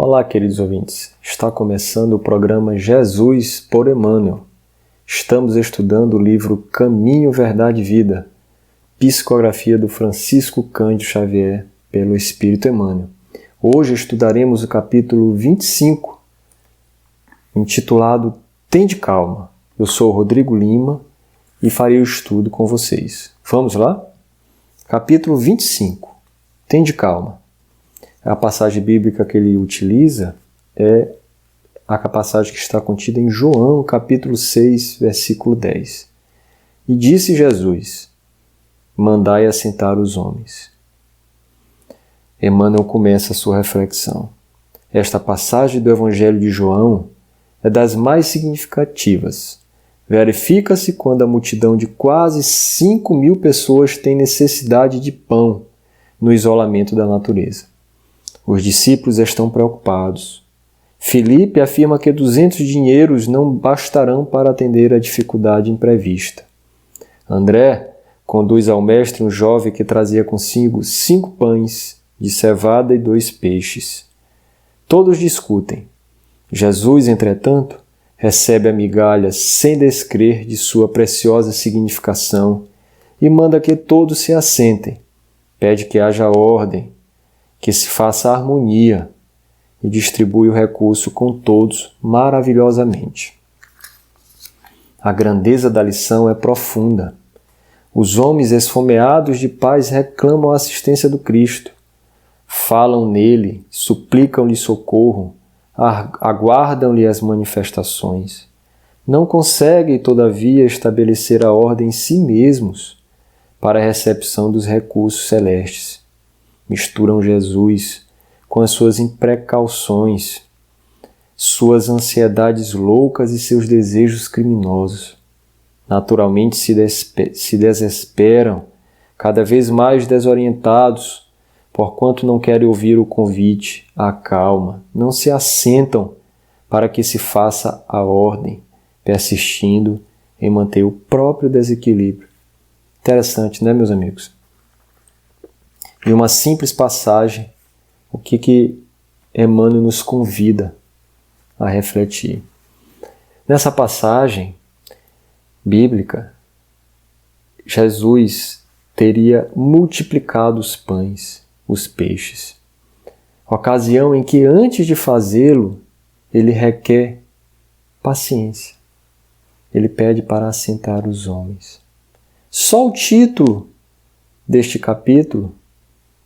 Olá, queridos ouvintes. Está começando o programa Jesus por Emmanuel. Estamos estudando o livro Caminho, Verdade e Vida, psicografia do Francisco Cândido Xavier, pelo Espírito Emmanuel. Hoje estudaremos o capítulo 25, intitulado Tende Calma. Eu sou o Rodrigo Lima e farei o estudo com vocês. Vamos lá? Capítulo 25. Tende calma. A passagem bíblica que ele utiliza é a passagem que está contida em João, capítulo 6, versículo 10. E disse Jesus: mandai assentar os homens. Emmanuel começa a sua reflexão. Esta passagem do Evangelho de João é das mais significativas. Verifica-se quando a multidão de quase 5.000 pessoas tem necessidade de pão no isolamento da natureza. Os discípulos estão preocupados. Filipe afirma que 200 dinheiros não bastarão para atender a dificuldade imprevista. André conduz ao mestre um jovem que trazia consigo 5 pães de cevada e 2 peixes. Todos discutem. Jesus, entretanto, recebe a migalha sem descrer de sua preciosa significação e manda que todos se assentem. Pede que haja ordem, que se faça harmonia e distribui o recurso com todos maravilhosamente. A grandeza da lição é profunda. Os homens esfomeados de paz reclamam a assistência do Cristo. Falam nele, suplicam-lhe socorro, aguardam-lhe as manifestações. Não conseguem, todavia, estabelecer a ordem em si mesmos para a recepção dos recursos celestes. Misturam Jesus com as suas imprecauções, suas ansiedades loucas e seus desejos criminosos. Naturalmente se desesperam, cada vez mais desorientados, porquanto não querem ouvir o convite à calma, não se assentam para que se faça a ordem, persistindo em manter o próprio desequilíbrio. Interessante, né, meus amigos? Em uma simples passagem, o que Emmanuel nos convida a refletir. Nessa passagem bíblica, Jesus teria multiplicado os pães, os peixes. Ocasião em que, antes de fazê-lo, ele requer paciência. Ele pede para assentar os homens. Só o título deste capítulo,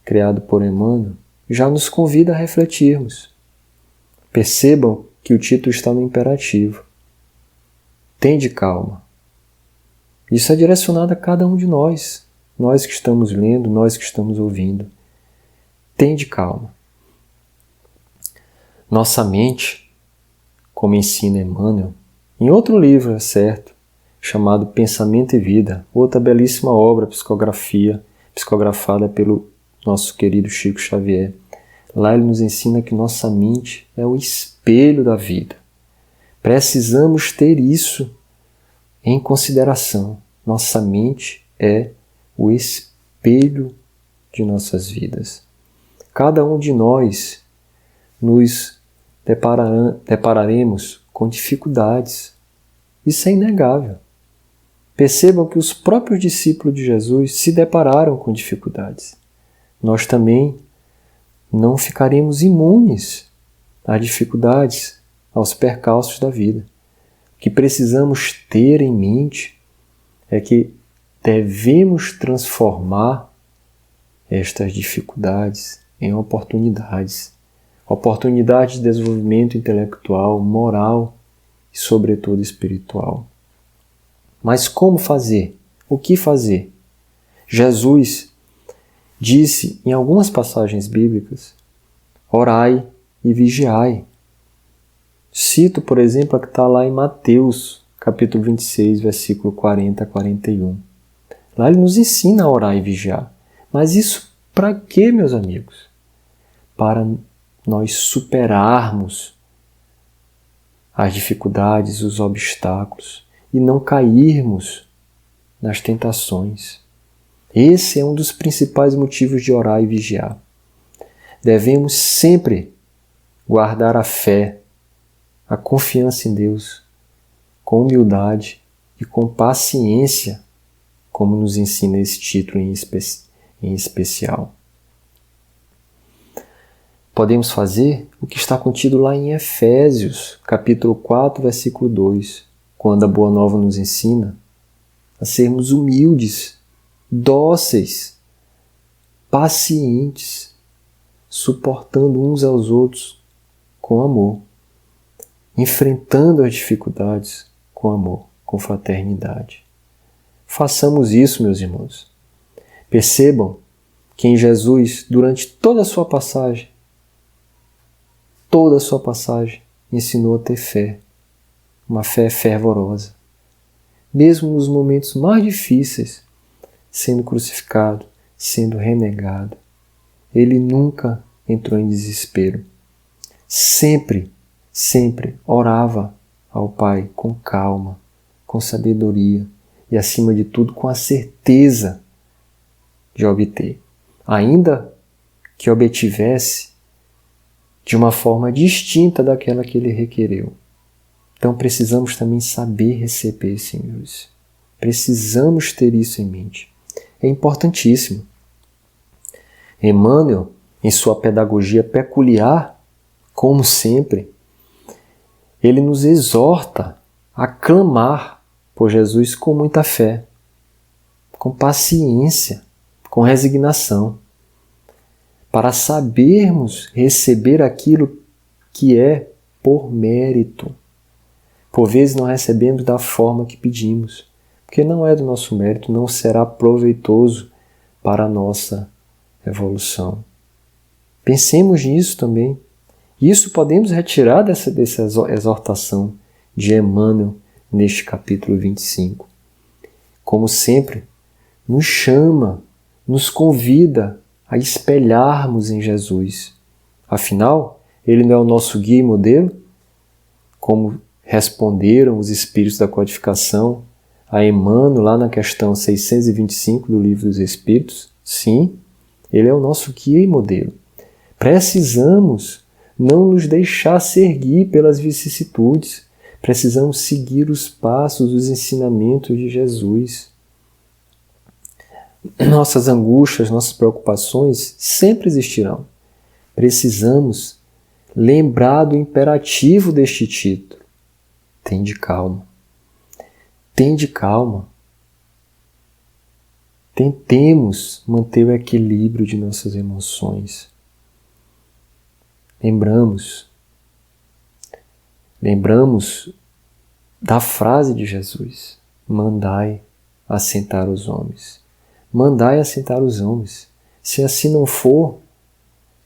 criado por Emmanuel, já nos convida a refletirmos. Percebam que o título está no imperativo. Tende calma. Isso é direcionado a cada um de nós, nós que estamos lendo, nós que estamos ouvindo. Tende calma. Nossa mente, como ensina Emmanuel, em outro livro, é certo, chamado Pensamento e Vida, outra belíssima obra, psicografada pelo nosso querido Chico Xavier. Lá ele nos ensina que nossa mente é o espelho da vida. Precisamos ter isso em consideração. Nossa mente é o espelho de nossas vidas. Cada um de nós nos depararemos com dificuldades. Isso é inegável. Percebam que os próprios discípulos de Jesus se depararam com dificuldades. Nós também não ficaremos imunes às dificuldades, aos percalços da vida. O que precisamos ter em mente é que devemos transformar estas dificuldades em oportunidades. Oportunidades de desenvolvimento intelectual, moral e, sobretudo, espiritual. Mas como fazer? O que fazer? Jesus disse em algumas passagens bíblicas: orai e vigiai. Cito, por exemplo, a que está lá em Mateus, capítulo 26, versículo 40 a 41. Lá ele nos ensina a orar e vigiar. Mas isso para quê, meus amigos? Para nós superarmos as dificuldades, os obstáculos e não cairmos nas tentações. Esse é um dos principais motivos de orar e vigiar. Devemos sempre guardar a fé, a confiança em Deus, com humildade e com paciência, como nos ensina esse título em especial. Podemos fazer o que está contido lá em Efésios, capítulo 4, versículo 2, quando a Boa Nova nos ensina a sermos humildes, dóceis, pacientes, suportando uns aos outros com amor, enfrentando as dificuldades com amor, com fraternidade. Façamos isso, meus irmãos. Percebam que em Jesus, durante toda a sua passagem, ensinou a ter fé, uma fé fervorosa. Mesmo nos momentos mais difíceis, sendo crucificado, sendo renegado, ele nunca entrou em desespero. Sempre orava ao Pai com calma, com sabedoria e, acima de tudo, com a certeza de obter. Ainda que obtivesse de uma forma distinta daquela que ele requereu. Então precisamos também saber receber, senhores. Precisamos ter isso em mente. É importantíssimo. Emmanuel, em sua pedagogia peculiar, como sempre, ele nos exorta a clamar por Jesus com muita fé, com paciência, com resignação, para sabermos receber aquilo que é por mérito. Por vezes não recebemos da forma que pedimos, porque não é do nosso mérito, não será proveitoso para a nossa evolução. Pensemos nisso também. Isso podemos retirar dessa exortação de Emmanuel neste capítulo 25. Como sempre, nos chama, nos convida a espelharmos em Jesus. Afinal, ele não é o nosso guia e modelo? Como responderam os espíritos da codificação a Emmanuel lá na questão 625 do Livro dos Espíritos? Sim, ele é o nosso guia e modelo. Precisamos não nos deixar seguir pelas vicissitudes. Precisamos seguir os passos, os ensinamentos de Jesus. Nossas angústias, nossas preocupações sempre existirão. Precisamos lembrar do imperativo deste título. Tende calma. Tende calma. Tentemos manter o equilíbrio de nossas emoções. Lembramos da frase de Jesus: mandai assentar os homens. Mandai assentar os homens. Se assim não for,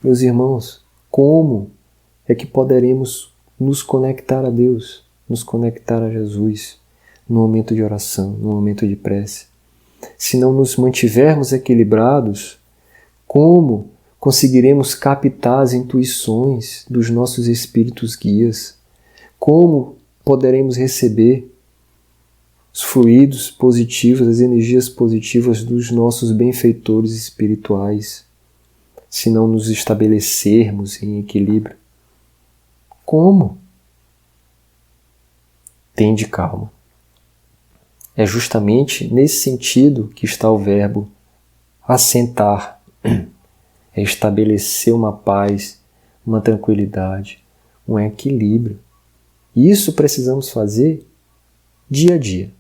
meus irmãos, como é que poderemos nos conectar a Deus, nos conectar a Jesus no momento de oração, no momento de prece? Se não nos mantivermos equilibrados, como conseguiremos captar as intuições dos nossos espíritos guias? Como poderemos receber os fluidos positivos, as energias positivas dos nossos benfeitores espirituais, se não nos estabelecermos em equilíbrio? Como? Tende calma. É justamente nesse sentido que está o verbo assentar. É estabelecer uma paz, uma tranquilidade, um equilíbrio. E isso precisamos fazer dia a dia.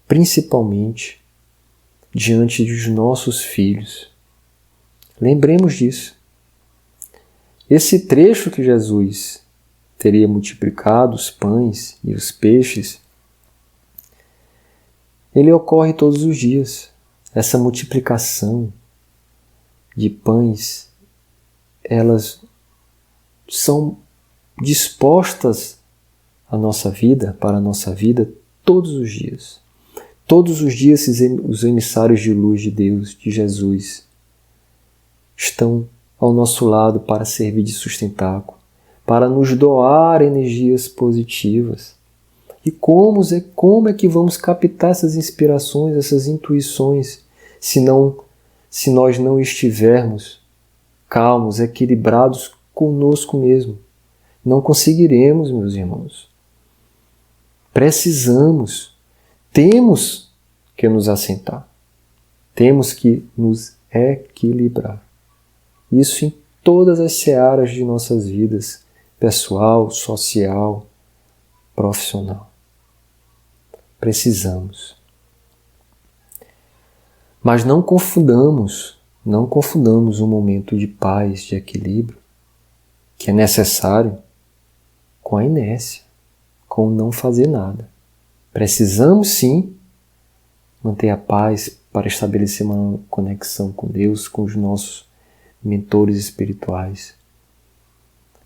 Principalmente diante dos nossos filhos. Lembremos disso. Esse trecho que Jesus teria multiplicado os pães e os peixes, ele ocorre todos os dias. Essa multiplicação de pães, elas são dispostas à nossa vida, para a nossa vida, todos os dias. Todos os dias os emissários de luz de Deus, de Jesus, estão ao nosso lado para servir de sustentáculo, para nos doar energias positivas. E como é que vamos captar essas inspirações, essas intuições, se nós não estivermos calmos, equilibrados conosco mesmo. Não conseguiremos, meus irmãos. Precisamos, temos que nos assentar. Temos que nos equilibrar. Isso em todas as searas de nossas vidas, pessoal, social, profissional. Precisamos. Mas não confundamos um momento de paz, de equilíbrio, que é necessário, com a inércia, com não fazer nada. Precisamos sim manter a paz para estabelecer uma conexão com Deus, com os nossos mentores espirituais.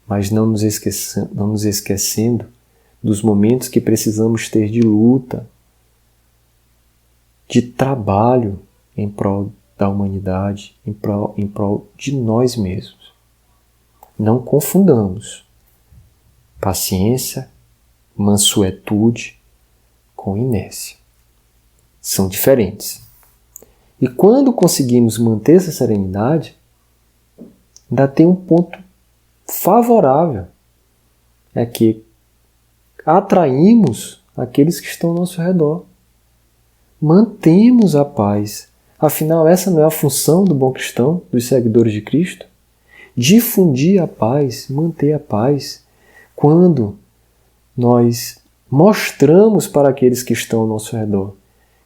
Mas não nos esquecendo dos momentos que precisamos ter de luta, de trabalho em prol da humanidade, em prol de nós mesmos. Não confundamos paciência, mansuetude com inércia. São diferentes. E quando conseguimos manter essa serenidade, ainda tem um ponto favorável. É que atraímos aqueles que estão ao nosso redor. Mantemos a paz. Afinal, essa não é a função do bom cristão, dos seguidores de Cristo? Difundir a paz, manter a paz. Quando nós mostramos para aqueles que estão ao nosso redor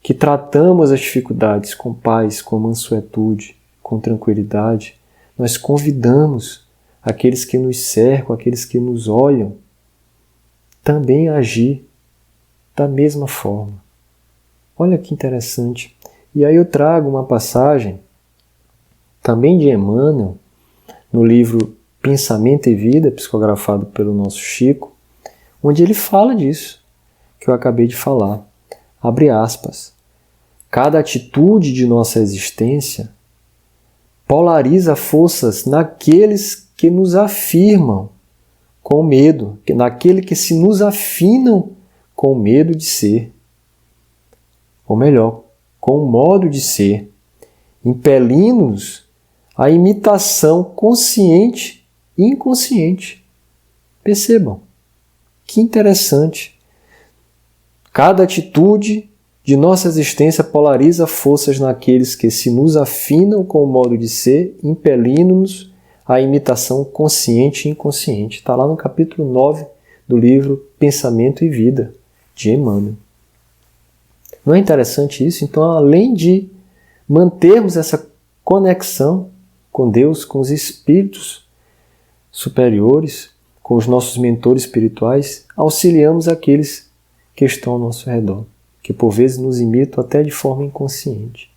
que tratamos as dificuldades com paz, com mansuetude, com tranquilidade, nós convidamos aqueles que nos cercam, aqueles que nos olham, também a agir da mesma forma. Olha que interessante. E aí eu trago uma passagem também de Emmanuel, no livro Pensamento e Vida, psicografado pelo nosso Chico, onde ele fala disso, que eu acabei de falar. Abre aspas. Cada atitude de nossa existência polariza forças naqueles que nos afirmam com medo, naquele que se nos afinam com medo de ser. Ou melhor, com o modo de ser, impelindo-nos à imitação consciente e inconsciente. Percebam, que interessante. Cada atitude de nossa existência polariza forças naqueles que se nos afinam com o modo de ser, impelindo-nos à imitação consciente e inconsciente. Está lá no capítulo 9 do livro Pensamento e Vida, de Emmanuel. Não é interessante isso? Então, além de mantermos essa conexão com Deus, com os espíritos superiores, com os nossos mentores espirituais, auxiliamos aqueles que estão ao nosso redor, que por vezes nos imitam até de forma inconsciente.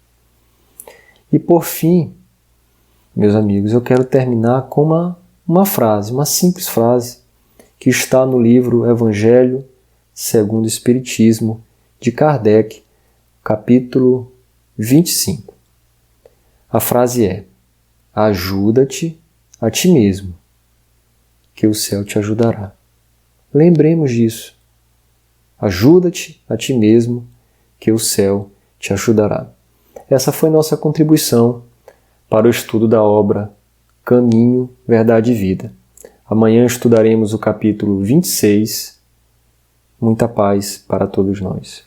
E por fim, meus amigos, eu quero terminar com uma frase, uma simples frase, que está no livro Evangelho segundo o Espiritismo, de Kardec, capítulo 25. A frase é: ajuda-te a ti mesmo, que o céu te ajudará. Lembremos disso. Ajuda-te a ti mesmo, que o céu te ajudará. Essa foi nossa contribuição para o estudo da obra Caminho, Verdade e Vida. Amanhã estudaremos o capítulo 26. Muita paz para todos nós.